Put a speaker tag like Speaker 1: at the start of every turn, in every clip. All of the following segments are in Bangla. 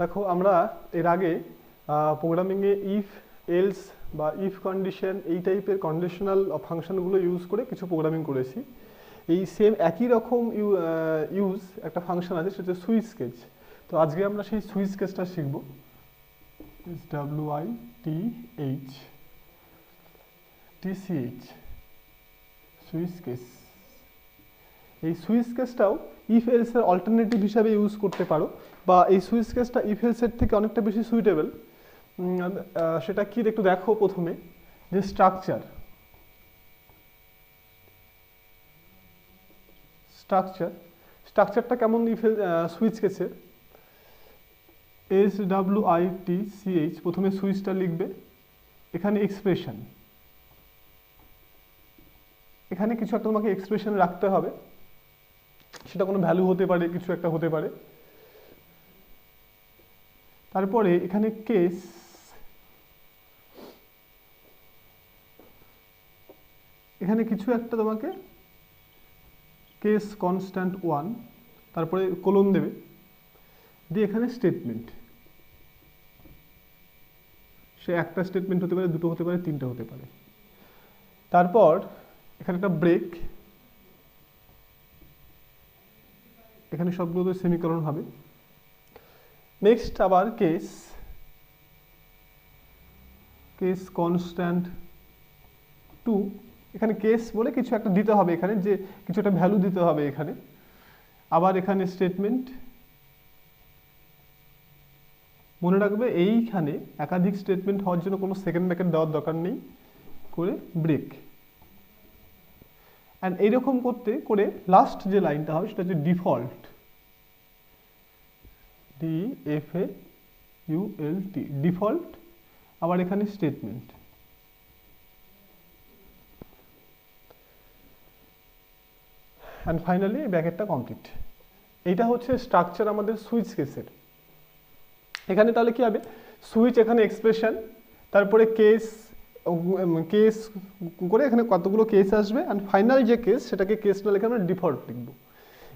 Speaker 1: দেখো আমরা এর আগে প্রোগ্রামিংয়ে ইফ এলস বা ইফ কন্ডিশন এই টাইপের কন্ডিশনাল ফাংশনগুলো ইউজ করে কিছু প্রোগ্রামিং করেছি। এই সেম একই রকম ইউজ একটা ফাংশন আছে, সেটা হচ্ছে সুইচ কেস। তো আজকে আমরা সেই সুইচ কেসটা শিখব। WITH switch case. এই সুইচ কেসটাও ইফ এলস এর অল্টারনেটিভ হিসাবে ইউজ করতে পারো, বা এই সুইচ কেসটা ইফ এলস এর থেকে অনেকটা বেশি সুইটেবল। সেটা কি একটু দেখো। প্রথমে যে স্ট্রাকচারটা কেমন ইফ সুইচ কেসের। SWITCH প্রথমে সুইচটা লিখবে, এখানে এক্সপ্রেশন, এখানে কিছু একটা তোমাকে এক্সপ্রেশন রাখতে হবে, সেটা কোনো ভ্যালু হতে পারে, কিছু একটা হতে পারে। তারপরে এখানে কেস, এখানে কিছু একটা তোমাকে কেস কনস্ট্যান্ট 1, তারপরে কোলন দেবে, দিয়ে এখানে স্টেটমেন্ট। সে একটা স্টেটমেন্ট হতে পারে, দুটো হতে পারে, তিনটা হতে পারে। তারপর এখানে একটা ব্রেক, এখানে সবগুলো সেমিকোলন হবে। নেক্সট আবার কেস কনস্ট্যান্ট 2, এখানে কেস বলে কিছু একটা দিতে হবে, এখানে যে কিছু একটা ভ্যালু দিতে হবে এখানে। আবার এখানে স্টেটমেন্ট। মনে রাখবে এইখানে একাধিক স্টেটমেন্ট হওয়ার জন্য কোনো সেকেন্ড ব্র্যাকেট দেওয়ার দরকার নেই, করে ব্রেক। অ্যান্ড এইরকম করতে করে লাস্ট যে লাইনটা হবে সেটা হচ্ছে ডিফল্ট, DEFAULT, ডিফল্ট। আবার এখানে স্টেটমেন্ট। অ্যান্ড ফাইনালি ব্র্যাকেটটা কমপ্লিট। এইটা হচ্ছে স্ট্রাকচার আমাদের সুইচ কেসের। এখানে তাহলে কি হবে, সুইচ, এখানে এক্সপ্রেশন, তারপরে কেস করে এখানে কতগুলো কেস আসবে, অ্যান্ড ফাইনাল যে কেস সেটাকে কেস না লিখে আমরা ডিফল্ট লিখবো।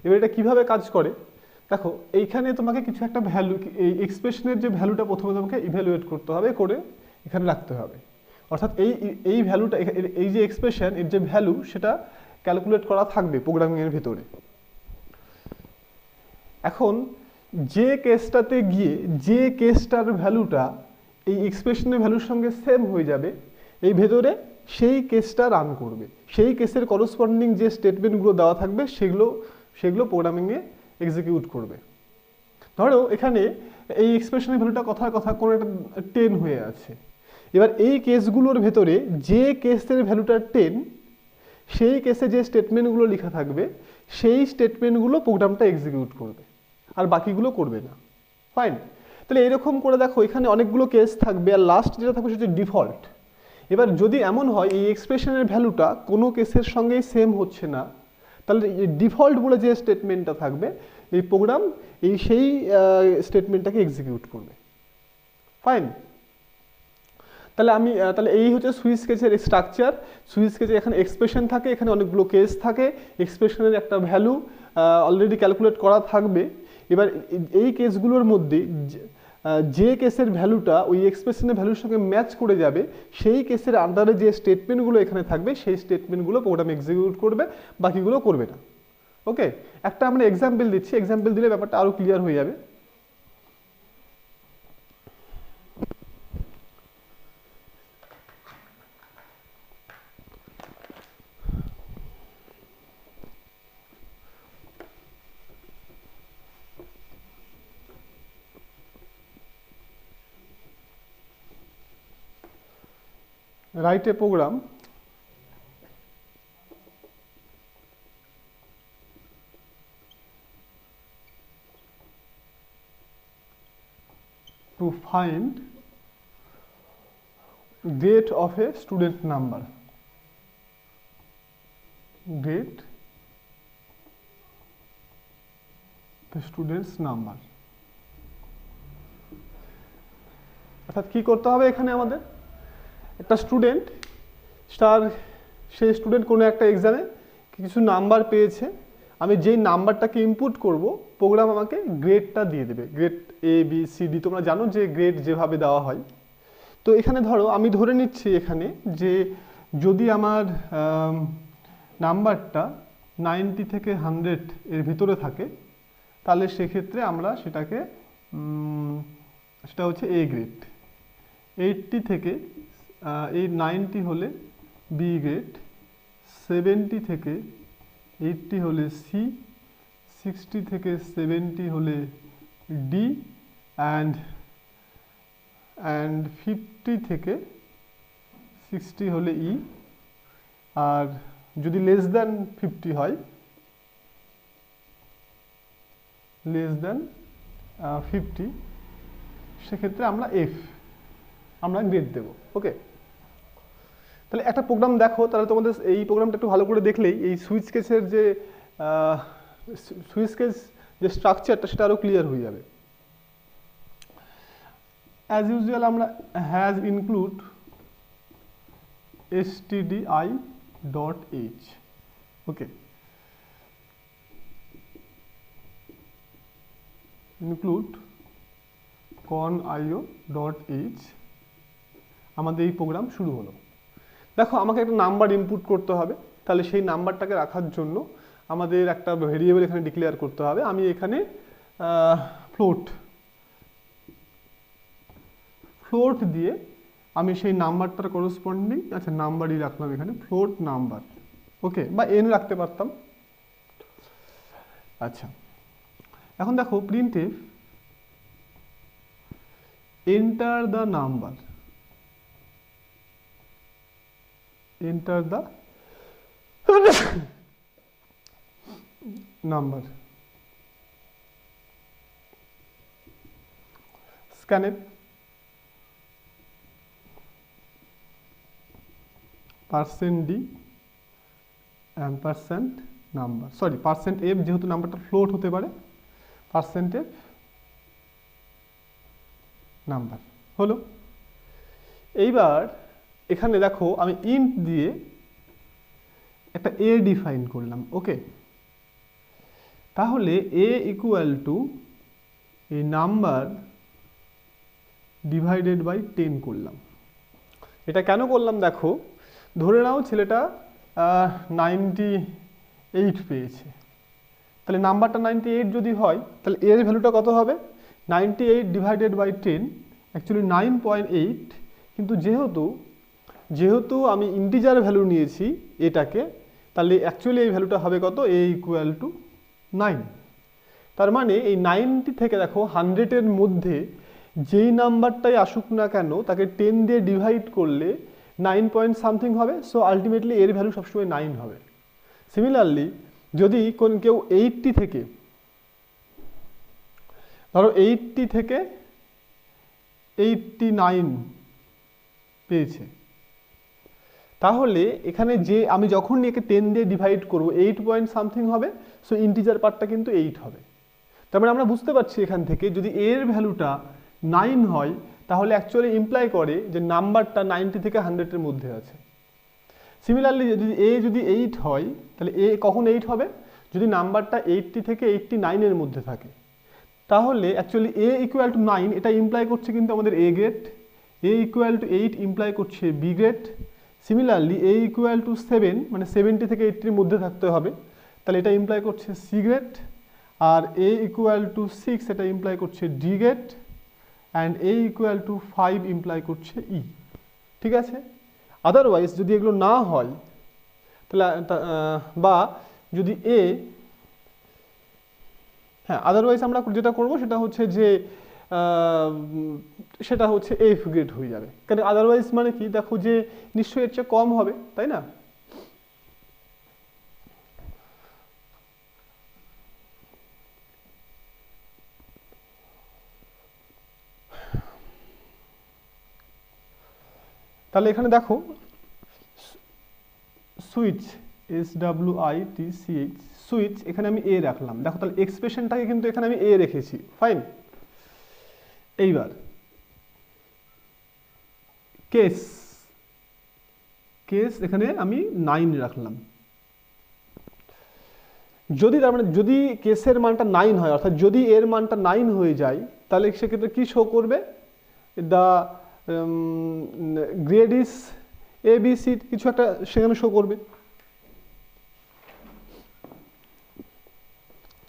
Speaker 1: এবার এটা কিভাবে কাজ করে দেখো। এইখানে তোমাকে কিছু একটা ভ্যালু, এই এক্সপ্রেশনের যে ভ্যালুটা প্রথমে তোমাকে ইভ্যালুয়েট করতে হবে, করে এখানে রাখতে হবে। অর্থাৎ এই ভ্যালুটা, এই যে এক্সপ্রেশন, এর যে ভ্যালু সেটা ক্যালকুলেট করা থাকবে প্রোগ্রামিংয়ের ভেতরে। এখন যে কেসটাতে গিয়ে যে কেসটার ভ্যালুটা এই এক্সপ্রেশনের ভ্যালুর সঙ্গে সেম হয়ে যাবে, এই ভেতরে সেই কেসটা রান করবে। সেই কেসের করসপন্ডিং যে স্টেটমেন্টগুলো দেওয়া থাকবে সেগুলো প্রোগ্রামিংয়ে এক্সিকিউট করবে। ধরো এখানে এই এক্সপ্রেশনের ভ্যালুটা কথার কথা কোনো একটা 10 হয়ে আছে। এবার এই কেসগুলোর ভেতরে যে কেসের ভ্যালুটা 10, সেই কেসে যে স্টেটমেন্টগুলো লেখা থাকবে সেই স্টেটমেন্টগুলো প্রোগ্রামটা এক্সিকিউট করবে, আর বাকিগুলো করবে না। ফাইন। তাহলে এরকম করে দেখো, এখানে অনেকগুলো কেস থাকবে, আর লাস্ট যেটা থাকবে সেটা ডিফল্ট। এবার যদি এমন হয় এই এক্সপ্রেশনের ভ্যালুটা কোনো কেসের সঙ্গেই সেম হচ্ছে না, তাহলে এই ডিফল্ট বলে যে স্টেটমেন্টটা থাকবে, এই প্রোগ্রাম সেই স্টেটমেন্টটাকে এক্সিকিউট করবে। ফাইন। তাহলে এই হচ্ছে সুইচ কেসের স্ট্রাকচার। সুইচ কেসে এখানে এক্সপ্রেশন থাকে, এখানে অনেকগুলো কেস থাকে, এক্সপ্রেশনের একটা ভ্যালু অলরেডি ক্যালকুলেট করা থাকবে। এবার এই কেসগুলোর মধ্যে যে কেসের ভ্যালুটা ওই এক্সপ্রেশনের ভ্যালুর সঙ্গে ম্যাচ করে যাবে, সেই কেসের আন্ডারে যে স্টেটমেন্টগুলো এখানে থাকবে সেই স্টেটমেন্টগুলো প্রোগ্রাম এক্সিকিউট করবে, বাকিগুলো করবে না। ওকে, একটা আমরা এক্সাম্পল দিচ্ছি, এক্সাম্পল দিলে ব্যাপারটা আরও ক্লিয়ার হয়ে যাবে। Write a program to find date of a student number. Date the student's number. অর্থাৎ কি করতে হবে এখানে আমাদের, একটা স্টুডেন্ট সেই স্টুডেন্ট কোনো একটা এক্সামে কিছু নাম্বার পেয়েছে, আমি যেই নাম্বারটাকে ইনপুট করব প্রোগ্রাম আমাকে গ্রেডটা দিয়ে দেবে, grade A B C D, তোমরা জানো যে গ্রেড যেভাবে দেওয়া হয়। তো এখানে ধরো আমি ধরে নিচ্ছি এখানে যে যদি আমার নাম্বারটা 90 থেকে 100 এর ভিতরে থাকে, তাহলে সেক্ষেত্রে আমরা সেটাকে সেটা হচ্ছে এ গ্রেড। 80 থেকে এই 90 হলে বি গ্রেড, 70 থেকে 80 হলে সি, 60 থেকে 70 হলে ডি, অ্যান্ড 50 থেকে 60 হলে ই। আর যদি লেস দ্যান 50 হয়, লেস দ্যান 50, সেক্ষেত্রে আমরা এফ আমরা গ্রেড দেব। ওকে, তাহলে একটা প্রোগ্রাম দেখো, তাহলে তোমাদের এই প্রোগ্রামটা একটু ভালো করে দেখলেই এই সুইচ কেসের যে সুইচ কেস যে স্ট্রাকচারটা সেটা আরও ক্লিয়ার হয়ে যাবে। অ্যাজ ইউজুয়াল আমরা has include stdi.h। Okay, include conio.h, আমাদের এই প্রোগ্রাম শুরু হলো। দেখো আমাকে একটা নাম্বার ইনপুট করতে হবে, তাহলে সেই নাম্বারটাকে রাখার জন্য আমাদের একটা ভেরিয়েবল এখানে ডিক্লেয়ার করতে হবে। আমি এখানে ফ্লোট দিয়ে আমি সেই নাম্বারটার করসপন্ডিং নাম্বারই রাখলাম এখানে, ফ্লোট নাম্বার। ওকে, বা এন রাখতে পারতাম। আচ্ছা, এখন দেখো printf enter the number, enter the number, scanf %d ampersand number, sorry %f যেহেতু নাম্বারটা ফ্লোট হতে পারে, %f নাম্বার হলো। এইবার এখানে দেখো আমি ইন্ট দিয়ে একটা এ ডিফাইন করলাম। ওকে, তাহলে এ ইকুয়াল টু এই নাম্বার ডিভাইডেড বাই 10 করলাম। এটা কেন করলাম দেখো, ধরে নাও ছেলেটা 98 পেয়েছে, তাহলে নাম্বারটা 98 যদি হয় তাহলে এর ভ্যালুটা কত হবে? 98 ডিভাইডেড বাই 10, অ্যাকচুয়ালি 9.8, কিন্তু যেহেতু আমি ইন্টিজার ভ্যালু নিয়েছি এটাকে, তাহলে অ্যাকচুয়ালি এই ভ্যালুটা হবে কত? এ ইকুয়াল টু 9। তার মানে এই 90 থেকে দেখো 100-এর মধ্যে যেই নাম্বারটাই আসুক না কেন তাকে 10 দিয়ে ডিভাইড করলে 9 পয়েন্ট সামথিং হবে। সো আলটিমেটলি এর ভ্যালু সবসময় 9 হবে। সিমিলারলি যদি কেউ 80 থেকে, ধরো 80 থেকে 89 পেয়েছে, তাহলে এখানে যে আমি যখন একে 10 দিয়ে ডিভাইড করব 8 পয়েন্ট সামথিং হবে। সো ইন্টিজার পার্টটা কিন্তু 8 হবে। তার মানে আমরা বুঝতে পারছি এখান থেকে যদি এর ভ্যালুটা 9 হয় তাহলে অ্যাকচুয়ালি ইমপ্লাই করে যে নাম্বারটা 90 থেকে 100-এর মধ্যে আছে। সিমিলারলি যদি 8 হয় তাহলে এ কখন 8 হবে? যদি নাম্বারটা 80 থেকে 89-এর মধ্যে থাকে। তাহলে অ্যাকচুয়ালি এ ইকুয়াল টু 9 এটা ইমপ্লাই করছে কিন্তু আমাদের A grade, A equal to 8 imply করছে B grade. Similarly A equal to 7 মানে 70 থেকে 80-এর মধ্যে থাকতে হবে, তাহলে এটা ইমপ্লাই করছে সি গ্রেড। আর এ ইকুয়াল টু 6 এটা ইমপ্লাই করছে D grade, and A equal to 5 imply করছে ই। ঠিক আছে, আদারওয়াইজ যদি এগুলো না হয় তাহলে বা যদি আদারওয়াইজ আমরা যেটা করব সেটা হচ্ছে যে সেটা হচ্ছে এফ গ্রেড হয়ে যাবে। কারণ আদারওয়াইজ মানে কি, দেখো যে নিশ্চয়ই এর চেয়ে কম হবে, তাই না? তাহলে এখানে দেখো সুইচ SWITCH সুইচ, এখানে আমি এ রাখলাম। দেখো তাহলে এক্সপ্রেশনটাকে কিন্তু এখানে আমি এ রেখেছি। ফাইন, এইবার কেস এখানে আমি 9 রাখলাম। যদি তার মানে যদি কেসের মানটা 9 হয়, অর্থাৎ যদি এর মানটা 9 হয়ে যায়, তাহলে সেক্ষেত্রে কি শো করবে, দ্য গ্রেড ইজ ABC কিছু একটা সেখানে শো করবে।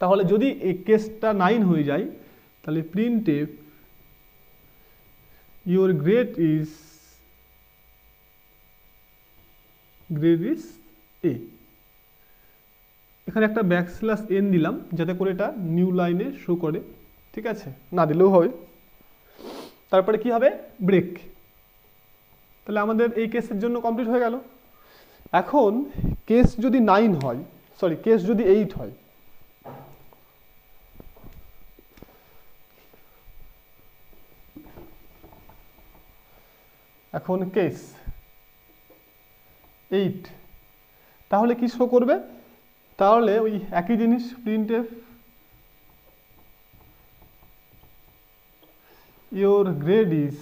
Speaker 1: তাহলে যদি এই কেসটা 9 হয়ে যায়, তাহলে printf your grade is A। এখানে একটা ব্যাকস্ল্যাশ n দিলাম যাতে করে এটা নিউ লাইনে শো করে, ঠিক আছে, না দিলেও হবে। তারপরে কি হবে, ব্রেক। তাহলে আমাদের এই কেসের জন্য কমপ্লিট হয়ে গেল। এখন কেস যদি 9 হয়, সরি কেস যদি 8 হয়, এখন কেস 8, তাহলে কি শো করবে, তাহলে ওই একই জিনিস printf your grade is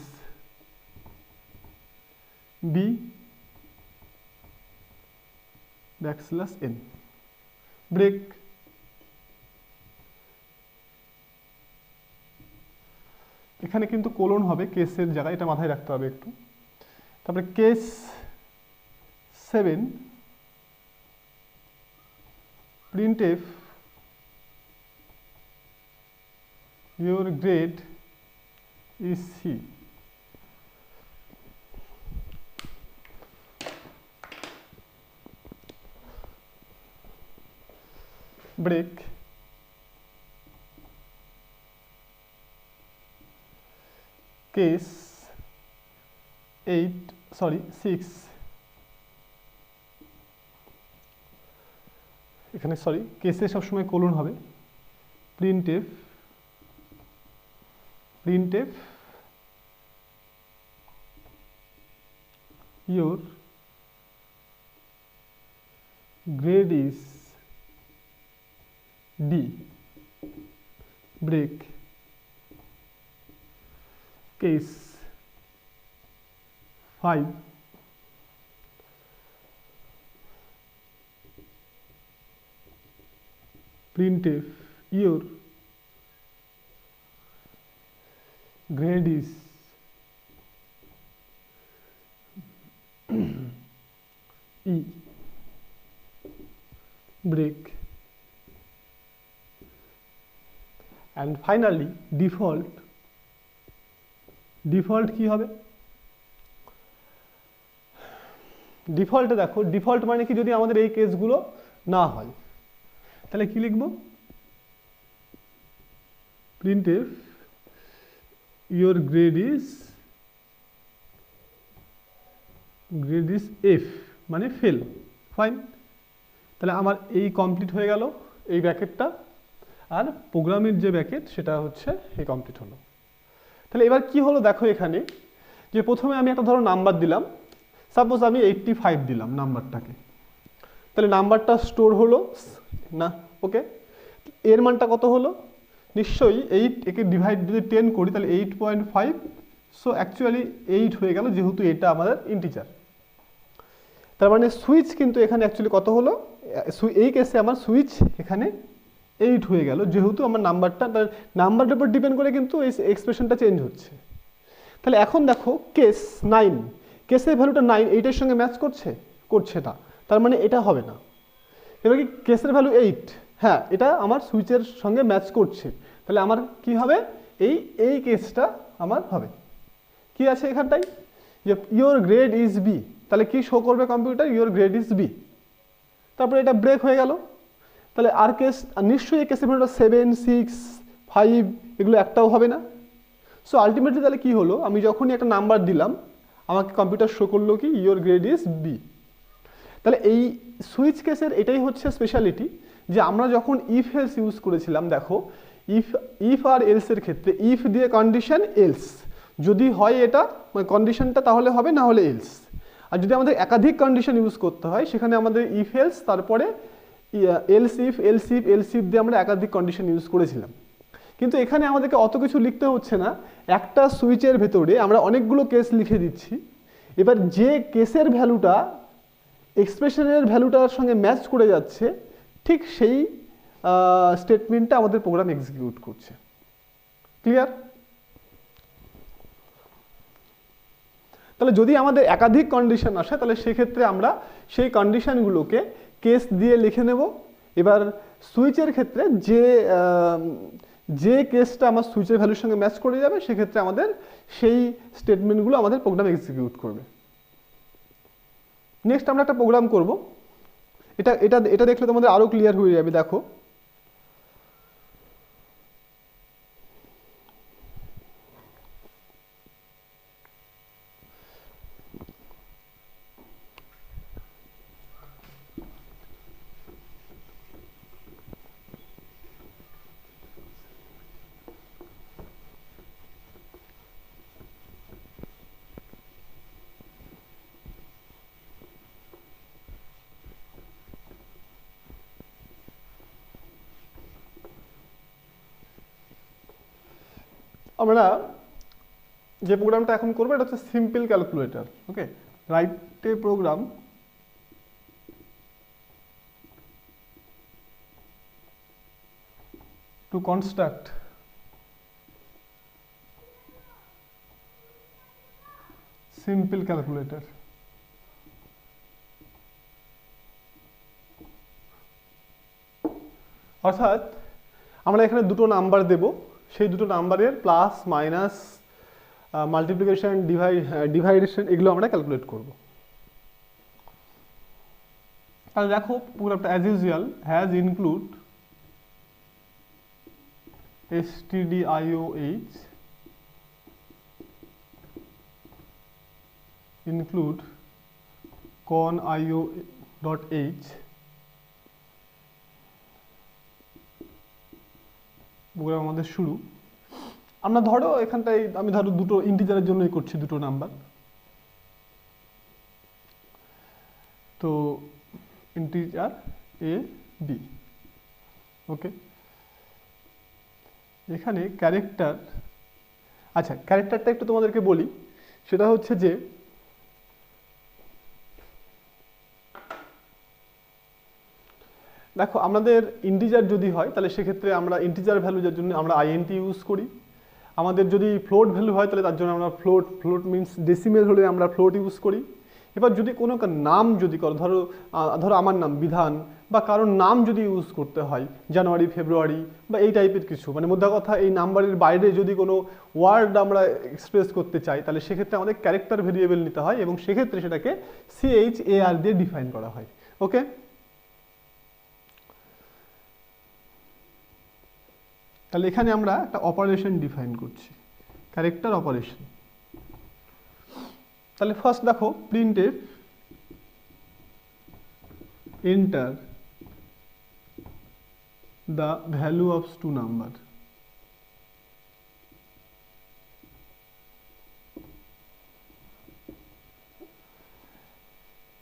Speaker 1: B \n break. এখানে কিন্তু কোলন হবে কেসের জায়গায়, এটা মাথায় রাখতে হবে একটু। তারপরে case 7 printf your grade is C। Break. Case 6, এখানে সরি কেসে সবসময় কোলন হবে, printf your grade is D break। case 5 printf your grade is E break। and finally default কি হবে, ডিফল্টে দেখো, ডিফল্ট মানে কি, যদি আমাদের এই কেসগুলো না হয় তাহলে কি লিখব, printf your grade is F মানে ফেল, ফাইন। তাহলে আমার এই কমপ্লিট হয়ে গেল এই ব্র্যাকেটটা, আর প্রোগ্রামের যে ব্র্যাকেট সেটা হচ্ছে এই কমপ্লিট হলো। তাহলে এবার কি হলো দেখো, এখানে যে প্রথমে আমি একটা ধরো নাম্বার দিলাম, সাপোজ আমি 85 দিলাম নাম্বারটাকে, তাহলে নাম্বারটা স্টোর হলো না, ওকে। এর মানটা কত হলো, নিশ্চয়ই 8, একে ডিভাইড যদি 10 করি তাহলে 8.5, সো অ্যাকচুয়ালি 8 হয়ে গেল, যেহেতু এটা আমাদের ইন্টিজার। তার মানে সুইচ কিন্তু এখানে অ্যাকচুয়ালি কত হলো, এই কেসে আমার সুইচ এখানে 8 হয়ে গেল, যেহেতু আমার নাম্বারটার উপর ডিপেন্ড করে কিন্তু এই এক্সপ্রেশনটা চেঞ্জ হচ্ছে। তাহলে এখন দেখো কেস 9, কেসের ভ্যালুটা 9 8-এর সঙ্গে ম্যাচ করছে না, তার মানে এটা হবে না। এবার কি কেসের ভ্যালু 8, হ্যাঁ এটা আমার সুইচের সঙ্গে ম্যাচ করছে, তাহলে আমার কি হবে, এই কেসটা আমার হবে। কি আছে এখানটাই, যে ইওর গ্রেড ইজ বি, তাহলে কি শো করবে computer, your grade is B. তারপরে এটা ব্রেক হয়ে গেল, তাহলে আর কেস নিশ্চয়ই এই কেসের ভ্যালুটা 7, 6, 5 এগুলো একটাও হবে না। সো আলটিমেটলি তাহলে কি হলো, আমি যখনই একটা নাম্বার দিলাম আমাকে কম্পিউটার শো করলো কি ইওর গ্রেড ইজ বি। তাহলে এই সুইচ কেসের এটাই হচ্ছে স্পেশালিটি, যে আমরা যখন ইফ এলস ইউজ করেছিলাম, দেখো ইফ আর এলসের ক্ষেত্রে ইফ দিয়ে কন্ডিশন এলস, যদি হয় এটা মানে কন্ডিশনটা তাহলে হবে, না হলে এলস। আর যদি আমাদের একাধিক কন্ডিশন ইউজ করতে হয় সেখানে আমাদের ইফ এলস তারপরে এলস ইফ দিয়ে আমরা একাধিক কন্ডিশন ইউজ করেছিলাম। কিন্তু এখানে আমাদেরকে অত কিছু লিখতে হচ্ছে না, একটা সুইচের ভেতরে আমরা অনেকগুলো কেস লিখে দিচ্ছি। এবার যে কেসের ভ্যালুটা এক্সপ্রেশনের ভ্যালুটার সঙ্গে ম্যাচ করে যাচ্ছে, ঠিক সেই স্টেটমেন্টে আমাদের প্রোগ্রাম এক্সিকিউট করছে। ক্লিয়ার? তাহলে যদি আমাদের একাধিক কন্ডিশন আসে তাহলে সেক্ষেত্রে আমরা সেই কন্ডিশনগুলোকে কেস দিয়ে লিখে নেব। এবার সুইচের ক্ষেত্রে যে কেসটা আমার সুইচের ভ্যালুর সঙ্গে ম্যাচ করে যাবে সেক্ষেত্রে আমাদের সেই স্টেটমেন্টগুলো আমাদের প্রোগ্রাম এক্সিকিউট করবে। নেক্সট আমরা একটা প্রোগ্রাম করব, এটা এটা এটা দেখলে তোমাদের আরো ক্লিয়ার হয়ে যাবে। দেখো, আমরা যে প্রোগ্রামটা এখন করবো এটা হচ্ছে simple calculator. Okay, write a program to construct simple calculator. অর্থাৎ আমরা এখানে দুটো নাম্বার দেব, সেই দুটো নাম্বারের প্লাস মাইনাস মাল্টিপ্লিকেশন ডিভাইডেশন এগুলো আমরা ক্যালকুলেট করব। তাহলে দেখো প্রোগ্রামটা as usual has include stdioh include conio.h program আমাদের শুরু। আমরা ধরো এখানটায় আমি ধরো দুটো ইন্টিজারের জন্যই করছি, দুটো নাম্বার। তো ইন্টিজার এ বি। ওকে, এখানে ক্যারেক্টার, আচ্ছা ক্যারেক্টারটা একটু তোমাদেরকে বলি, সেটা হচ্ছে যে দেখো আমাদের ইন্টিজার যদি হয় তাহলে সেক্ষেত্রে আমরা ইন্টিজার ভ্যালু যার জন্য আমরা আইএনটি ইউজ করি। আমাদের যদি ফ্লোট ভ্যালু হয় তাহলে তার জন্য আমরা ফ্লোট মিনস ডেসিমেল হলে আমরা ফ্লোট ইউজ করি। এবার যদি কোনো নাম যদি করো, ধরো আমার নাম বিধান বা কারোর নাম যদি ইউজ করতে হয় জানুয়ারি ফেব্রুয়ারি বা এই টাইপের কিছু, মানে মোদ্দা কথা এই নাম্বারের বাইরে যদি কোনো ওয়ার্ড আমরা এক্সপ্রেস করতে চাই তাহলে সেক্ষেত্রে আমাদের ক্যারেক্টার ভেরিয়েবল নিতে হয় এবং সেক্ষেত্রে সেটাকে CHAR দিয়ে ডিফাইন করা হয়। ওকে, তাহলে এখানে আমরা একটা অপারেশন ডিফাইন করছি, ক্যারেক্টার অপারেশন। তাহলে ফার্স্ট দেখো printf enter the value of two number.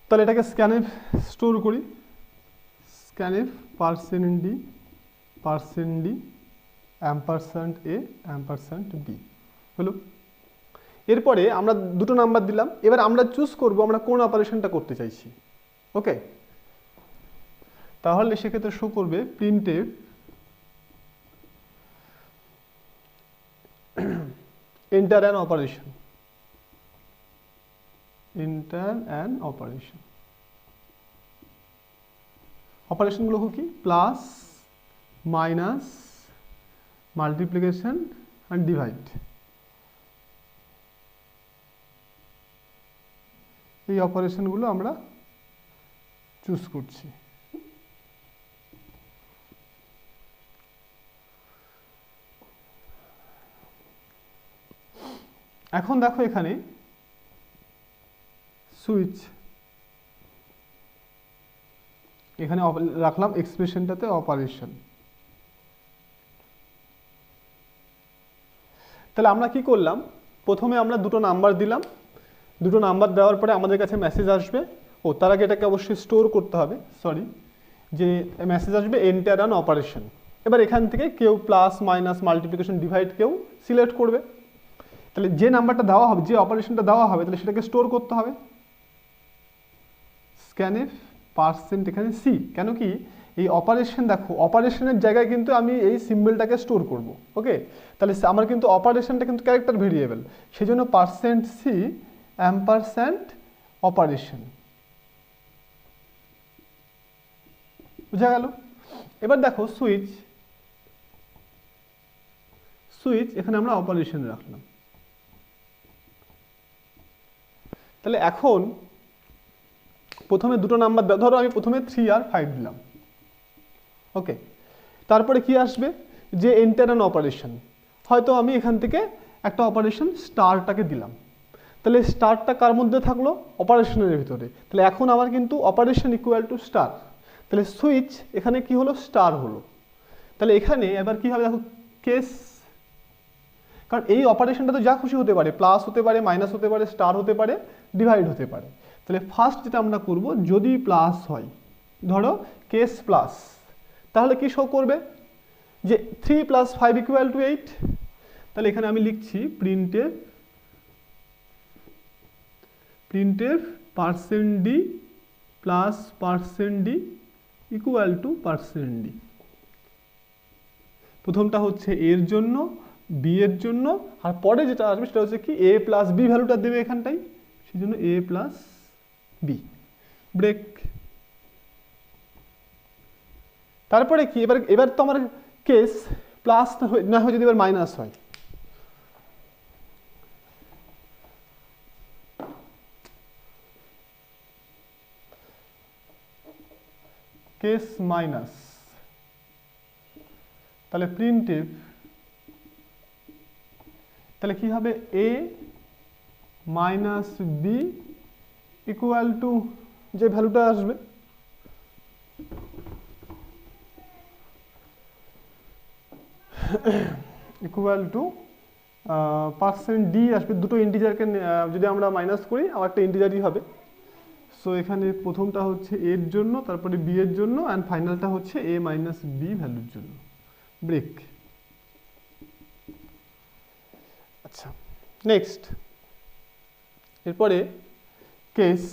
Speaker 1: তাহলে এটাকে স্ক্যানএফ স্টোর করি, scanf %d %d %a %b হলো। এরপরে আমরা দুটো নাম্বার দিলাম, এবার আমরা চুজ করব আমরা কোন অপারেশনটা করতে চাইছি। ওকে, তাহলে সেক্ষেত্রে শো করবে printf enter an operation, enter an operation. অপারেশনগুলো কি? Plus minus multiplication and divide. এই অপারেশনগুলো আমরা চুজ করছি। এখন দেখো এখানে সুইচ, এখানে রাখলাম এক্সপ্রেশনটাতে অপারেশন। তাহলে আমরা কি করলাম, প্রথমে আমরা দুটো নাম্বার দিলাম, দুটো নাম্বার দেওয়ার পরে আমাদের কাছে মেসেজ আসবে, তার আগে এটাকে অবশ্যই স্টোর করতে হবে, যে মেসেজ আসবে এন্টার অ্যান অপারেশন। এবার এখান থেকে কেউ প্লাস মাইনাস মাল্টিপ্লিকেশন ডিভাইড কেউ সিলেক্ট করবে। তাহলে যে নাম্বারটা দেওয়া হবে, যে অপারেশনটা দেওয়া হবে তাহলে সেটাকে স্টোর করতে হবে। স্ক্যানএফ % এখানে সি, কেন কি এই অপারেশন দেখো, অপারেশনের জায়গায় কিন্তু আমি এই সিম্বলটাকে স্টোর করব। ওকে, তাহলে আমার কিন্তু অপারেশনটা কিন্তু ক্যারেক্টার ভেরিয়েবল, সেই জন্য %c অ্যাম্পারস্যান্ড অপারেশন। বুঝা গেল? এবার দেখো সুইচ, সুইচ এখানে আমরা অপারেশন রাখলাম। তাহলে এখন প্রথমে দুটো নাম্বার, ধরো আমি প্রথমে 3 আর 5 দিলাম। ওকে, তারপরে কি আসবে, যে এন্টার অ্যান অপারেশন, হয়তো আমি এখান থেকে একটা অপারেশন স্টারটাকে দিলাম। তাহলে স্টারটা কার মধ্যে থাকলো, অপারেশনের ভিতরে। তাহলে এখন আমার কিন্তু অপারেশন ইকুয়াল টু স্টার, তাহলে সুইচ এখানে কি হলো, স্টার হলো। তাহলে এখানে এবার কি হবে দেখো, কেস, কারণ এই অপারেশনটা তো যা খুশি হতে পারে, প্লাস হতে পারে, মাইনাস হতে পারে, স্টার হতে পারে, ডিভাইড হতে পারে। তাহলে ফার্স্ট যেটা আমরা করব, যদি প্লাস হয়, ধরো কেস প্লাস, তাহলে কি শো করবে, যে 3 + 5 = 8। তাহলে এখানে আমি লিখছি printf %d plus %d equal to %d। প্রথমটা হচ্ছে এর জন্য, বি এর জন্য, আর পরে যেটা আসবে সেটা হচ্ছে কি a প্লাস বি ভ্যালুটা দেবে এখানটাই, সেই জন্য a প্লাস বি, ব্রেক। তারপরে কি, এবার তো আমার কেস প্লাস না হয়, যদি এবার মাইনাস হয়, কেস মাইনাস, তাহলে প্রিন্টএফ, তাহলে কি হবে, a minus B equal to যে ভ্যালুটা আসবে, ইকুয়াল টু %d আসবে। দুটো ইন্টিজারকে যদি আমরা মাইনাস করি, আমার একটা ইন্টিজারই হবে। সো এখানে প্রথমটা হচ্ছে এর জন্য, তারপরে বি এর জন্য, অ্যান্ড ফাইনালটা হচ্ছে a মাইনাস বি ভ্যালুর জন্য, ব্রেক। আচ্ছা, নেক্সট, এরপরে কেস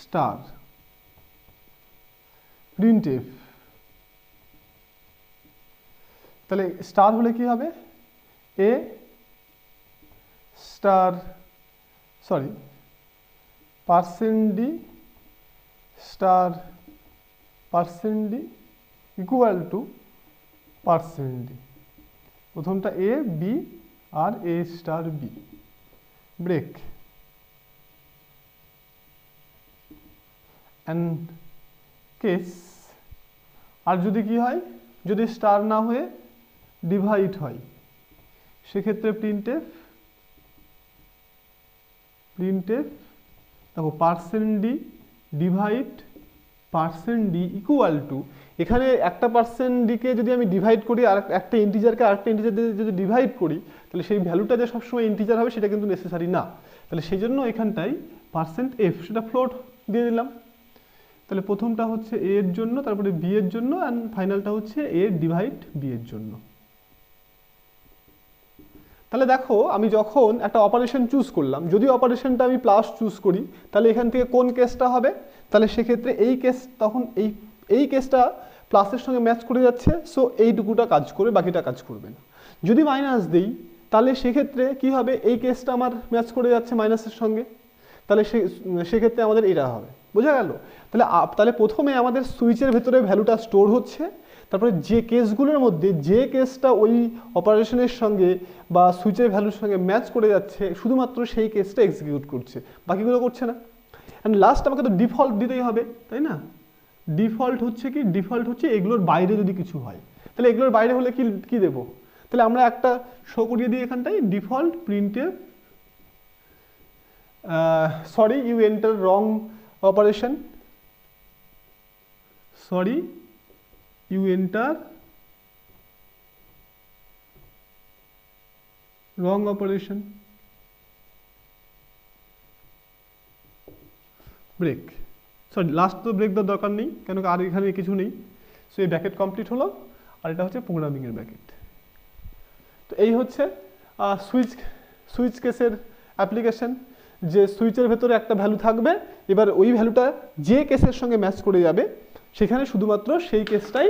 Speaker 1: স্টার, প্রিন্টএফ। তাহলে স্টার হলে কি হবে, a star, sorry %d star %d equal to %d। প্রথমটা a b আর a star b, break. And case, আর যদি কি হয়, যদি স্টার না হয়ে ডিভাইড হয়, সেক্ষেত্রে প্রিন্টএফ দেখো %d divide %d equal two, এখানে একটা %dকে যদি আমি ডিভাইড করি, আর একটা ইন্টিজারকে আরেকটা ইন্টিজার দিয়ে যদি ডিভাইড করি, তাহলে সেই ভ্যালুটা যে সবসময় ইন্টিজার হবে সেটা কিন্তু নেসেসারি না। তাহলে সেই জন্য এখানটাই %f সেটা ফ্লোট দিয়ে দিলাম। তাহলে প্রথমটা হচ্ছে a এর জন্য, তারপরে b এর জন্য, অ্যান্ড ফাইনালটা হচ্ছে a ডিভাইড b এর জন্য। তাহলে দেখো, আমি যখন একটা অপারেশন চুজ করলাম, যদি অপারেশনটা আমি প্লাস চুজ করি, তাহলে এখান থেকে কোন কেসটা হবে, তাহলে সেক্ষেত্রে এই কেস, তখন এই কেসটা প্লাসের সঙ্গে ম্যাচ করে যাচ্ছে, সো এইটুকুটা কাজ করবে, বাকিটা কাজ করবে না। যদি মাইনাস দিই, তাহলে সেক্ষেত্রে কি হবে, এই কেসটা আমার ম্যাচ করে যাচ্ছে মাইনাসের সঙ্গে, তাহলে সেক্ষেত্রে আমাদের এটা হবে। বোঝা গেল? তাহলে প্রথমে আমাদের সুইচের ভেতরে ভ্যালুটা স্টোর হচ্ছে, তারপরে যে কেসগুলোর মধ্যে যে কেসটা ওই অপারেশনের সঙ্গে বা সুইচের ভ্যালুর সঙ্গে ম্যাচ করে যাচ্ছে, শুধুমাত্র সেই কেসটা এক্সিকিউট করছে, বাকিগুলো করছে না। অ্যান্ড লাস্ট আমাকে তো ডিফল্ট দিতেই হবে, তাই না? ডিফল্ট হচ্ছে কি, ডিফল্ট হচ্ছে এগুলোর বাইরে যদি কিছু হয়, তাহলে এগুলোর বাইরে হলে কি দেবো, তাহলে আমরা একটা শো করিয়ে দিই এখানটায়, default printf sorry you enter wrong operation, sorry you enter wrong operation, break. Sorry, last তো ব্রেক দেওয়ার দরকার নেই, কেন আর এখানে কিছু নেই। সো এই ব্র্যাকেট কমপ্লিট হলো, আর এটা হচ্ছে প্রোগ্রামিংয়ের ব্র্যাকেট। তো এই হচ্ছে সুইচ কেসের অ্যাপ্লিকেশন, যে সুইচের ভেতরে একটা ভ্যালু থাকবে, এবার ওই ভ্যালুটা যে কেসের সঙ্গে ম্যাচ করে যাবে সেখানে শুধুমাত্র সেই কেসটাই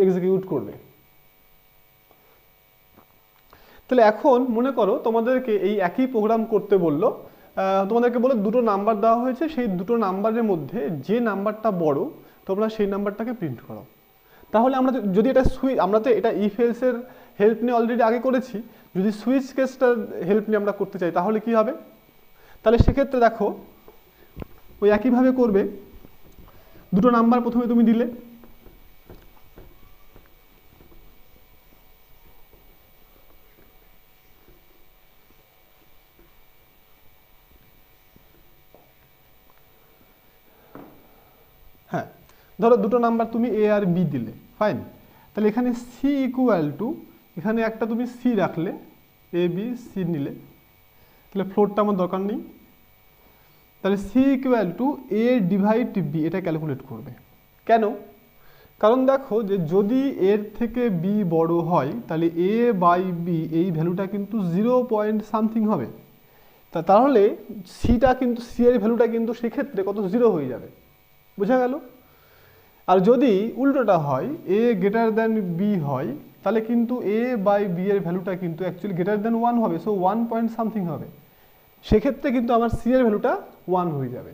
Speaker 1: এক্সিকিউট করবে। তাহলে এখন মনে করো তোমাদেরকে এই একই প্রোগ্রাম করতে বললো, তোমাদেরকে বলে দুটো নাম্বার দেওয়া হয়েছে, সেই দুটো নাম্বারের মধ্যে যে নাম্বারটা বড় তোমরা সেই নাম্বারটাকে প্রিন্ট করো। তাহলে আমরা যদি এটা আমরা তো এটা ইফ এলসের হেল্প নিয়ে অলরেডি আগে করেছি, যদি সুইচ কেসটার হেল্প নিয়ে আমরা করতে চাই তাহলে কি হবে? তাহলে সেক্ষেত্রে দেখো ওই একইভাবে করবে, দুটো নাম্বার প্রথমে তুমি দিলে, হ্যাঁ ধরো দুটো নাম্বার তুমি এ আর বি দিলে, ফাইন। তাহলে এখানে সি ইকুয়াল টু, এখানে একটা তুমি সি রাখলে, এ বি সি নিলে, তাহলে ফ্লোরটা আমার দরকার নেই। তাহলে C equal to A divide B, এটা ক্যালকুলেট করবে। কেন? কারণ দেখো যে যদি এর থেকে বি বড় হয় তাহলে এ বাই বি এই ভ্যালুটা কিন্তু 0 হবে, তাহলে সিটা কিন্তু সি এর ভ্যালুটা কিন্তু সেক্ষেত্রে কত 0 হয়ে যাবে, বোঝা গেল? আর যদি উল্টোটা হয় এ গ্রেটার দ্যান বি হয় তাহলে কিন্তু এ বাই বি এর ভ্যালুটা কিন্তু অ্যাকচুয়ালি গ্রেটার দ্যান 1 হবে, সো 1 হবে, সেক্ষেত্রে কিন্তু আমার সি এর ভ্যালুটা 1 হয়ে যাবে।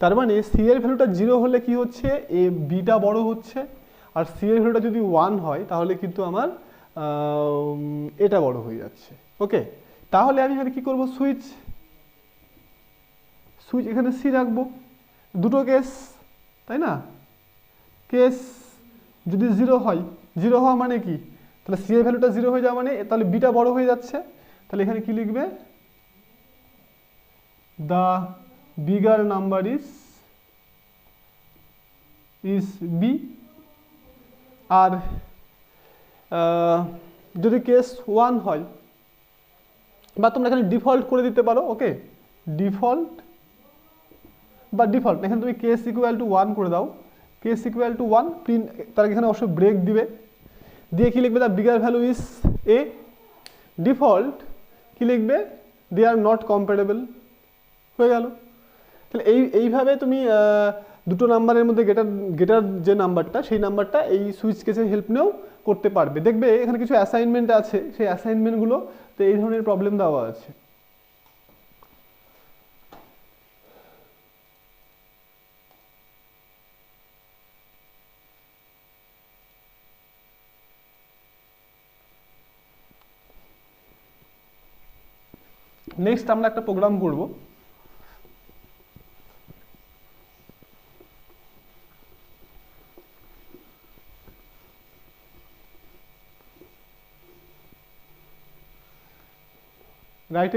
Speaker 1: তার মানে সি এর ভ্যালুটা 0 হলে কি হচ্ছে, এ বিটা বড় হচ্ছে, আর সি এর ভ্যালুটা যদি 1 হয় তাহলে কিন্তু আমার এটা বড় হয়ে যাচ্ছে। ওকে, তাহলে আমি এখানে কি করব, সুইচ এখানে সি রাখবো, দুটো কেস, তাই না? কেস যদি 0 হয়, 0 হওয়া মানে কি, তাহলে সি এর ভ্যালুটা 0 হয়ে যাওয়া মানে তাহলে বিটা বড় হয়ে যাচ্ছে, তাহলে এখানে কি লিখবে, the bigger number is B. আর যদি কেস 1 হয়, বা তোমরা এখানে ডিফল্ট করে দিতে পারো, ওকে, ডিফল্ট এখানে তুমি কেস ইকুয়াল টু 1 করে দাও, কেস ইকুয়াল টু 1 প্রিন্ট, তার এখানে অবশ্যই ব্রেক দিবে, দিয়ে কি লিখবে, the bigger value is a, default কি লিখবে, দে আর নট কম্প্যারেবল, হয়ে গেল। তাহলে এইভাবে তুমি দুটো নাম্বারের মধ্যে গেটার যে নাম্বারটা সেই নাম্বারটা এই সুইচ কেসের হেল্প নিয়েও করতে পারবে। দেখবে এখানে কিছু অ্যাসাইনমেন্ট আছে, সেই অ্যাসাইনমেন্টগুলো তো এই ধরনের প্রবলেম দেওয়া আছে। নেক্সট আমরা একটা প্রোগ্রাম করব, write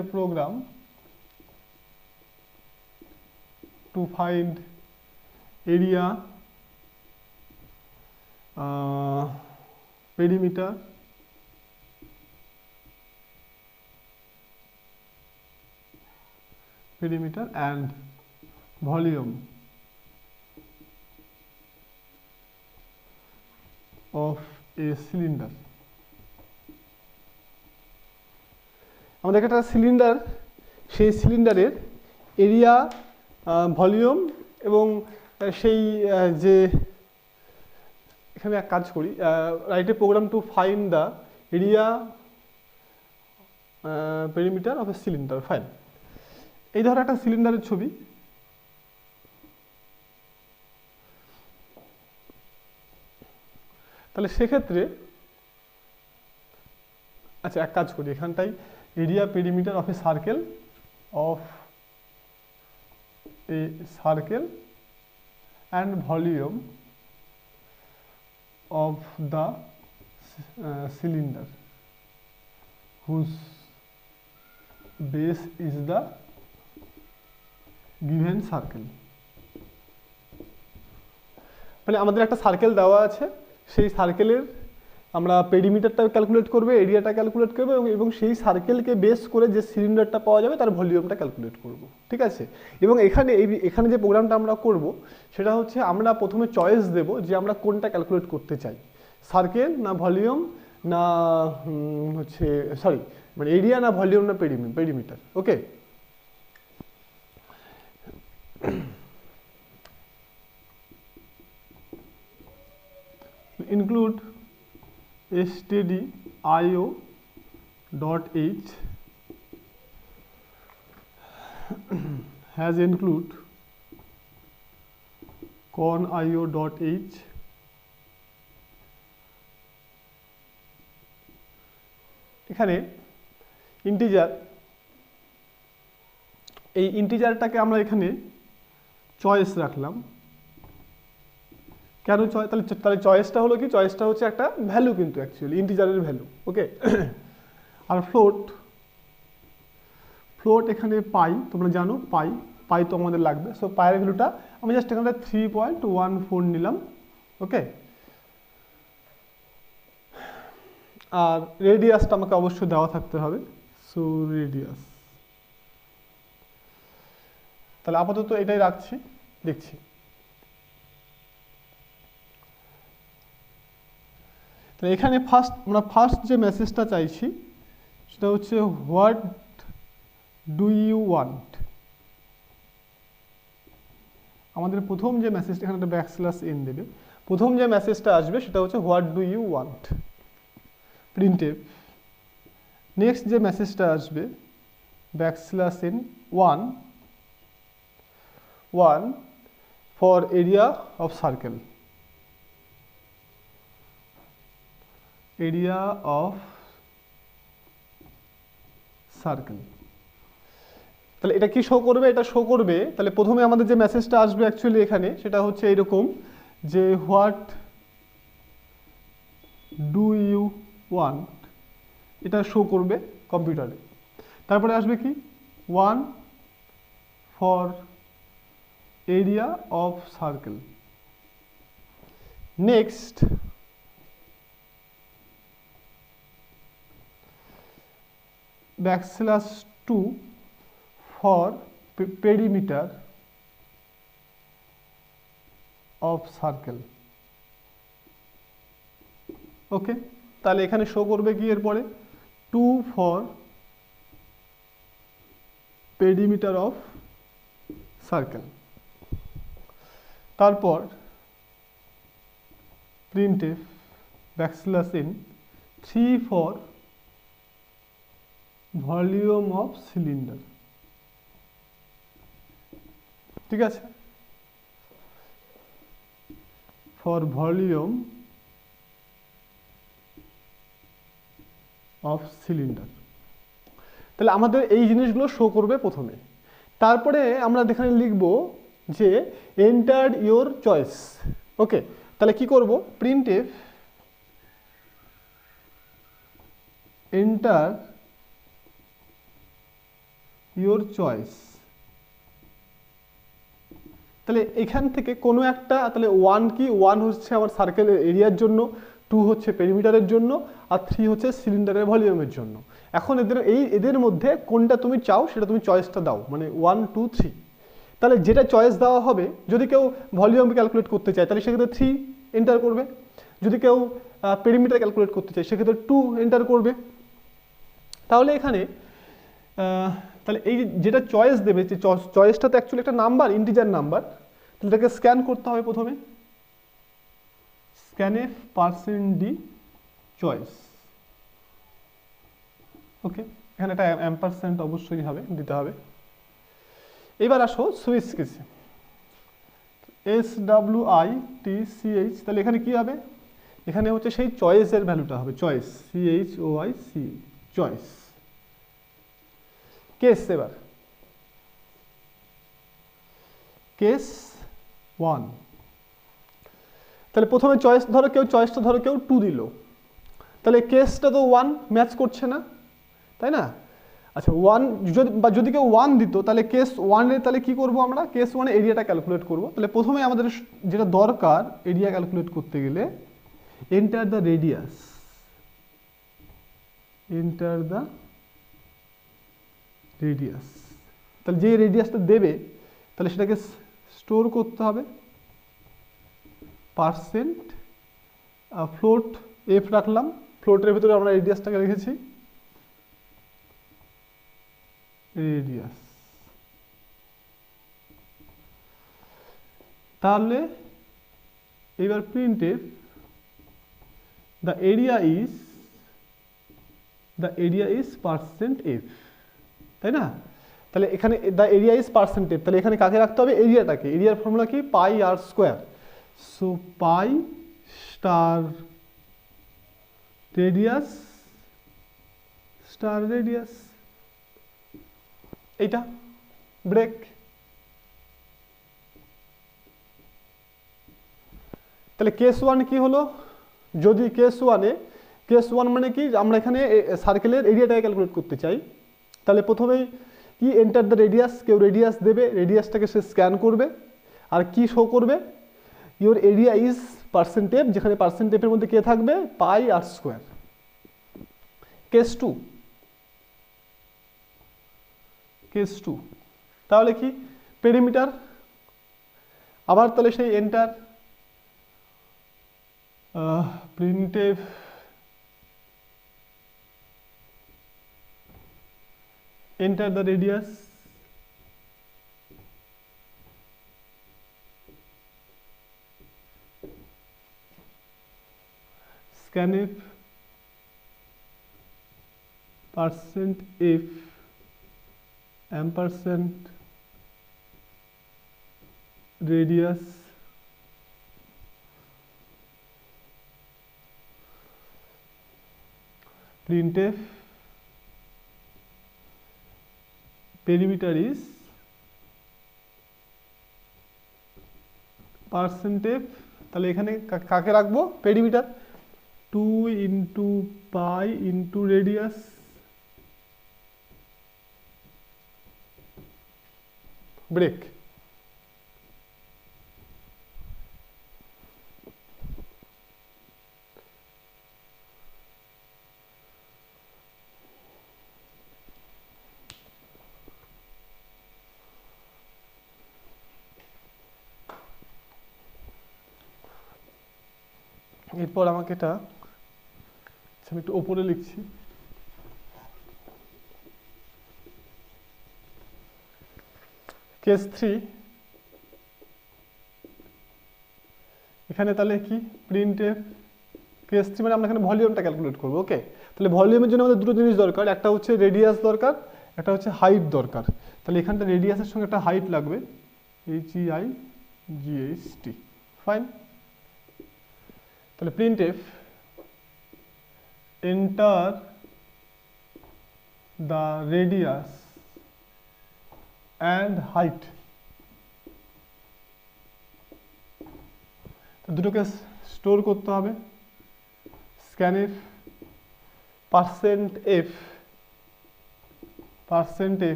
Speaker 1: a program to find area, perimeter, and volume of a cylinder. আমাদের একটা সিলিন্ডার, সেই সিলিন্ডারের এরিয়া, ভলিউম এবং সেই যে এখানে এক কাজ করি, write a program to find the area, perimeter of a cylinder, fine. এই ধরো একটা সিলিন্ডারের ছবি, তাহলে সেক্ষেত্রে আচ্ছা এক কাজ করি, এখানটাই area perimeter of a circle and volume of the cylinder whose base is the given circle. মানে আমাদের একটা সার্কেল দেওয়া আছে, সেই সার্কেলের আমরা পেরিমিটারটা ক্যালকুলেট করবে, এরিয়াটা ক্যালকুলেট করবে এবং সেই সার্কেলকে বেস করে যে সিলিন্ডারটা পাওয়া যাবে তার ভলিউমটা ক্যালকুলেট করব, ঠিক আছে? এবং এখানে যে প্রোগ্রামটা আমরা করব সেটা হচ্ছে আমরা প্রথমে চয়েস দেব যে আমরা কোনটা ক্যালকুলেট করতে চাই, সার্কেল না ভলিউম না হচ্ছে সরি মানে এরিয়া না ভলিউম না perimeter. Okay, include stdio dot h has include con io dot h এখানে ইন্টিজার, এই ইন্টিজারটাকে আমরা এখানে চয়েস রাখলাম। কেন তাহলে চয়েসটা হলো কি, চয়েসটা হচ্ছে একটা ভ্যালু কিন্তু অ্যাকচুয়ালি ইন্টিজারের ভ্যালু। ওকে, আর ফ্লোট এখানে পাই, তোমরা জানো পাই তো আমাদের লাগবে। সো পায়ের ভ্যালুটা আমি জাস্ট এখানে 3.14 নিলাম। ওকে, আর রেডিয়াসটা আমাকে অবশ্যই দেওয়া থাকতে হবে। সো রেডিয়াস, তাহলে আপাতত এটাই রাখছি, দেখছি। তাহলে এখানে আমরা ফার্স্ট যে মেসেজটা চাইছি সেটা হচ্ছে হোয়াট ডু ইউ ওয়ান্ট। আমাদের প্রথম যে মেসেজটা, এখানে একটা ব্যাকস্ল্যাশ n দেবে, প্রথম যে মেসেজটা আসবে সেটা হচ্ছে what do you want printf. Next যে মেসেজটা আসবে backslash n 1 for area of circle, area of circle. তাহলে এটা কি শো করবে, এটা শো করবে, তাহলে প্রথমে আমাদের যে মেসেজটা আসবে অ্যাকচুয়ালি এখানে সেটা হচ্ছে এরকম যে হোয়াট ডু ইউ ওয়ান্ট, এটা শো করবে কম্পিউটারে। তারপরে আসবে কি 1 for area of circle. Next \2 for perimeter of circle। ওকে, তাহলে এখানে শো করবে কি এরপরে 2 for perimeter of circle। তারপর printf \n 3 for volume of cylinder. ঠিক আছে, ফর ভলিউম অফ সিলিন্ডার। তাহলে আমাদের এই জিনিসগুলো শো করবে প্রথমে। তারপরে আমরা এখানে লিখব যে এন্টার ইওর চয়েস। ওকে, তাহলে কি করব, প্রিন্টএফ এন্টার ইওর চয়েস। তাহলে এখান থেকে কোনো একটা, তাহলে 1 কি, 1 হচ্ছে আমার সার্কেলের এরিয়ার জন্য, 2 হচ্ছে পেরিমিটারের জন্য, আর 3 হচ্ছে সিলিন্ডারের ভলিউমের জন্য। এখন এদের মধ্যে কোনটা তুমি চাও সেটা তুমি চয়েসটা দাও, মানে 1 2 3। তাহলে যেটা চয়েস দেওয়া হবে, যদি কেউ ভলিউম ক্যালকুলেট করতে চায় তাহলে সেক্ষেত্রে 3 এন্টার করবে, যদি কেউ পেরিমিটার ক্যালকুলেট করতে চায় সেক্ষেত্রে 2 এন্টার করবে। তাহলে এখানে তাহলে এই যেটা চয়েস দেবে, যে চয়েসটা তো অ্যাকচুয়ালি একটা নাম্বার, ইন্টিজার নাম্বার, তাহলে এটাকে স্ক্যান করতে হবে প্রথমে। Scanf %d choice. ওকে, এখানে একটা অ্যাম্পারস্যান্ড অবশ্যই দিতে হবে। এবার আসো সুইচ কেসে, SWITCH। তাহলে এখানে কি হবে, এখানে হচ্ছে সেই চয়েসের ভ্যালুটা হবে, চয়েস CHOIC চয়েস। কেস, এবার কেস 1। তাহলে প্রথমে চয়েস ধরো কেউ 2 দিল, তাহলে কেসটা তো 1 ম্যাচ করছে না, তাই না? আচ্ছা 1 যদি কেউ 1 দিত তাহলে কেস 1 এর তাহলে কি করব, আমরা কেস 1 এরিয়াটা ক্যালকুলেট করব। তাহলে প্রথমে আমাদের যেটা দরকার এরিয়া ক্যালকুলেট করতে গেলে enter the radius, enter the radius. তাহলে যে রেডিয়াসটা দেবে তাহলে সেটাকে স্টোর করতে হবে %, ফ্লোট f রাখলাম, ফ্লোটের ভিতরে আমরা রেডিয়াসটাকে রেখেছি রেডিয়াস। তাহলে এবার printf the area is %f, তাই না? তাহলে এখানে দ্য এরিয়া ইজ %f, তাহলে এখানে কাকে রাখতে হবে? এরিয়াটাকে। এরিয়ার ফর্মুলা কি? পাই আর স্কোয়ার। সো পাই স্টার রেডিয়াস এইটা ব্রেক। তাহলে কেস 1 কি হলো? যদি কেস 1 মানে কি, আমরা এখানে সার্কেলের এরিয়াটাকে ক্যালকুলেট করতে চাই, তাহলে প্রথমেই কি এন্টার দ্য রেডিয়াস, কেউ রেডিয়াস দেবে, রেডিয়াসটাকে সে স্ক্যান করবে, আর কি শো করবে? ইওর এরিয়া ইজ %f, যেখানে %f এর মধ্যে কে থাকবে? পাই আর স্কোয়ার। কেস 2 তাহলে কি? পেরিমিটার। আবার তাহলে সেই enter printf enter the radius scanf %f ampersand radius printf perimeter is %f, তাহলে এখানে কাকে রাখবো? Perimeter. 2 into pi into radius break. এরপর আমাকে এটা আমি একটু ওপরে লিখছি। কেস 3 এখানে তাহলে কি? প্রিন্টএফ কেস 3 মানে আমরা এখানে ভলিউমটা ক্যালকুলেট করবো। ওকে, তাহলে ভলিউমের জন্য আমাদের দুটো জিনিস দরকার, একটা হচ্ছে রেডিয়াস দরকার, একটা হচ্ছে হাইট দরকার। তাহলে এখানটা রেডিয়াসের সঙ্গে একটা হাইট লাগবে, HEIGHT। ফাইন। তাহলে printf enter the radius and height, দুটোকে স্টোর করতে হবে। scanf %f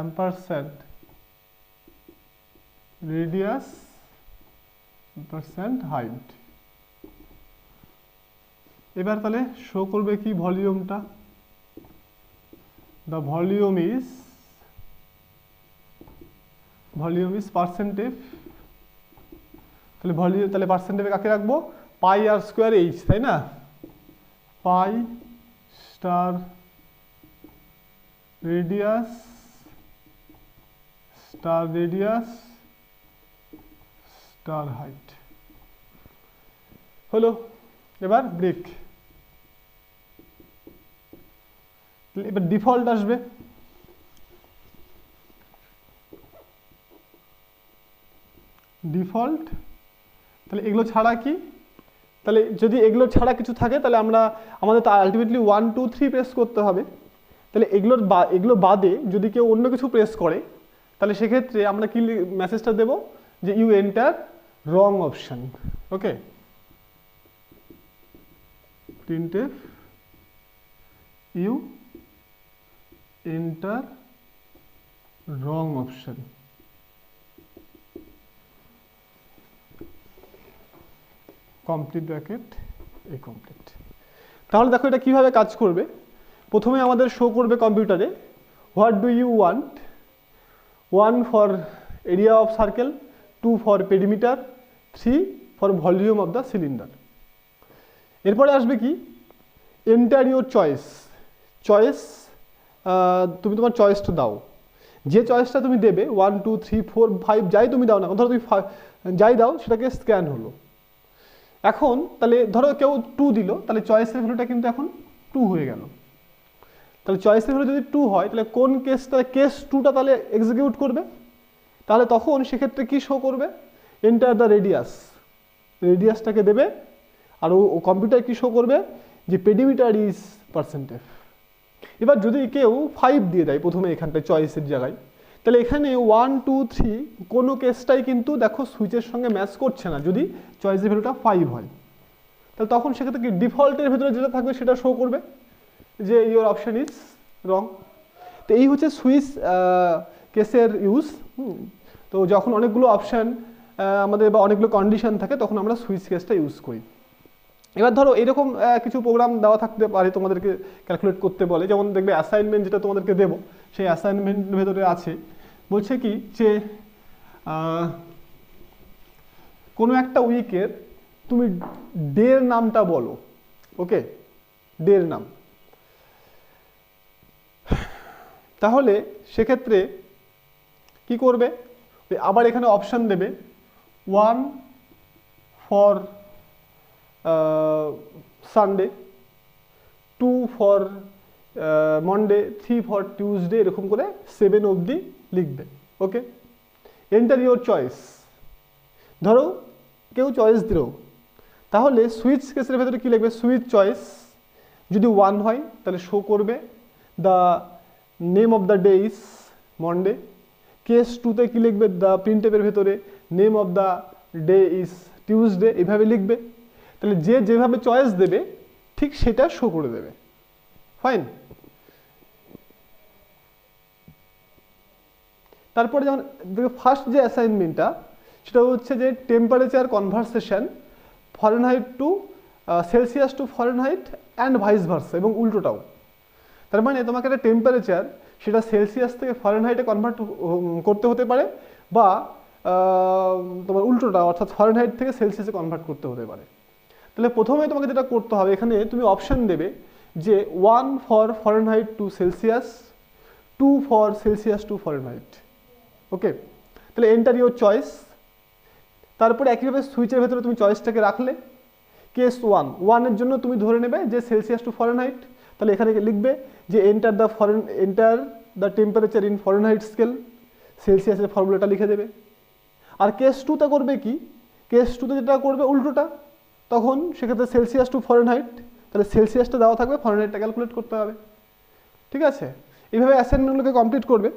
Speaker 1: ampersand radius ampersand height। এবার তাহলে শো করবে কি? ভলিউমটা। দ্য ভলিউম ইজ %f, তাহলে %f কাকে রাখবো? পাই আর স্কোয়ার এইচ, তাই না? পাই স্টার রেডিয়াস স্টার হাইট হলো। এবার ব্রেক। এবার ডিফল্ট আসবে। ডিফল্ট তাহলে এগুলো ছাড়া কি? তাহলে যদি এগুলো ছাড়া কিছু থাকে তাহলে আমাদের তো আলটিমেটলি 1 2 3 প্রেস করতে হবে। তাহলে এগুলো বাদে যদি কেউ অন্য কিছু প্রেস করে তাহলে সেক্ষেত্রে আমরা কি মেসেজটা দেব? যে you enter wrong option. Okay, printf you enter wrong option। Complete bracket এ কমপ্লিট। তাহলে দেখো এটা কিভাবে কাজ করবে। প্রথমে আমাদের শো করবে কম্পিউটারে what do you want, 1 for area of circle, 2 for perimeter, 3 for volume of the cylinder. এরপরে আসবে কি? Enter your choice. চয়েস তুমি তোমার চয়েসটা দাও, যে চয়েসটা তুমি দেবে 1 2 3 4 5 যাই তুমি দাও না, ধরো তুমি যাই দাও সেটাকে স্ক্যান হলো। এখন তাহলে ধরো কেউ 2 দিল, তাহলে চয়েসের ভ্যালুটা কিন্তু এখন 2 হয়ে গেল। তাহলে চয়েসের ভ্যালু যদি 2 হয়, তাহলে কোন কেসটা, কেস 2টা তাহলে এক্সিকিউট করবে। তাহলে তখন সেক্ষেত্রে কি শো করবে, এন্টার দ্য রেডিয়াস, রেডিয়াসটাকে দেবে। আর ও কম্পিউটার কি শো করবে, যে পেরিমিটার ইজ %f। এবার যদি কেউ 5 দিয়ে দেয় প্রথমে এখানটায় চয়েসের জায়গায়, তাহলে এখানে 1 2 3 কোনো কেসটাই কিন্তু দেখো সুইচের সঙ্গে ম্যাচ করছে না যদি চয়েসের ভ্যালুটা 5 হয়। তাহলে তখন সেক্ষেত্রে কি ডিফল্টের ভেতরে যেটা থাকবে সেটা শো করবে যে ইওর অপশন ইজ রং। তো এই হচ্ছে সুইচ কেসের ইউজ। তো যখন অনেকগুলো অপশান আমাদের বা অনেকগুলো কন্ডিশন থাকে তখন আমরা সুইচ কেসটা ইউজ করি। এবার ধরো এরকম কিছু প্রোগ্রাম দেওয়া থাকতে পারে তোমাদেরকে ক্যালকুলেট করতে বলে, যেমন দেখবে অ্যাসাইনমেন্ট যেটা তোমাদেরকে দেবো সেই অ্যাসাইনমেন্টের ভেতরে আছে, বলছে কি যে কোনো একটা উইকের তুমি ডের নামটা বলো। ওকে, ডের নাম। তাহলে সেক্ষেত্রে কি করবে, আবার এখানে অপশান দেবে 1 for Sunday, 2 for Monday, 3 for Tuesday, এরকম করে 7 অবধি লিখবে। ওকে, এন্টার ইউর চয়েস। ধরো কেউ চয়েস দিল, তাহলে সুইচ কেসের ভেতরে কি লিখবে, সুইচ চয়েস যদি 1 হয় তাহলে শো করবে the name of the day is Monday. Case 2তে কি লিখবে, দ্য প্রিন্টএপের ভেতরে name of the day is Tuesday, এইভাবে লিখবে। তাহলে যে যেভাবে চয়েস দেবে ঠিক সেটা শো করে দেবে। ফাইন। তারপরে যেমন ফার্স্ট যে অ্যাসাইনমেন্টটা সেটা হচ্ছে যে temperature conversation Fahrenheit to Celsius to Fahrenheit and vice versa, এবং উল্টোটাও। তার মানে তোমাকে একটা টেম্পারেচার সেটা সেলসিয়াস থেকে ফরেনহাইটে কনভার্ট করতে হতে পারে, বা তোমার উল্টোটা অর্থাৎ ফরেনহাইট থেকে সেলসিয়াসে কনভার্ট করতে হতে পারে। তাহলে প্রথমে তোমাকে যেটা করতে হবে, এখানে তুমি অপশান দেবে যে 1 for Fahrenheit to Celsius, 2 for Celsius to Fahrenheit. Okay, তাহলে এন্টার ইউর চয়েস। তারপরে একইভাবে সুইচের ভেতরে তুমি চয়েসটাকে রাখলে। কেস 1 এর জন্য তুমি ধরে নেবে যে সেলসিয়াস টু ফরেনহাইট, তাহলে এখানে লিখবে যে enter the temperature in Fahrenheit scale, সেলসিয়াসের ফর্মুলাটা লিখে দেবে। আর কেস 2তে করবে কি, কেস 2তে যেটা করবে উল্টোটা, তখন সেক্ষেত্রে সেলসিয়াস টু ফরেনহাইট, তাহলে সেলসিয়াসটা দেওয়া থাকবে, ফরেনহাইটটা ক্যালকুলেট করতে হবে। ঠিক আছে, এইভাবে অ্যাসাইনমেন্টগুলোকে কমপ্লিট করবে।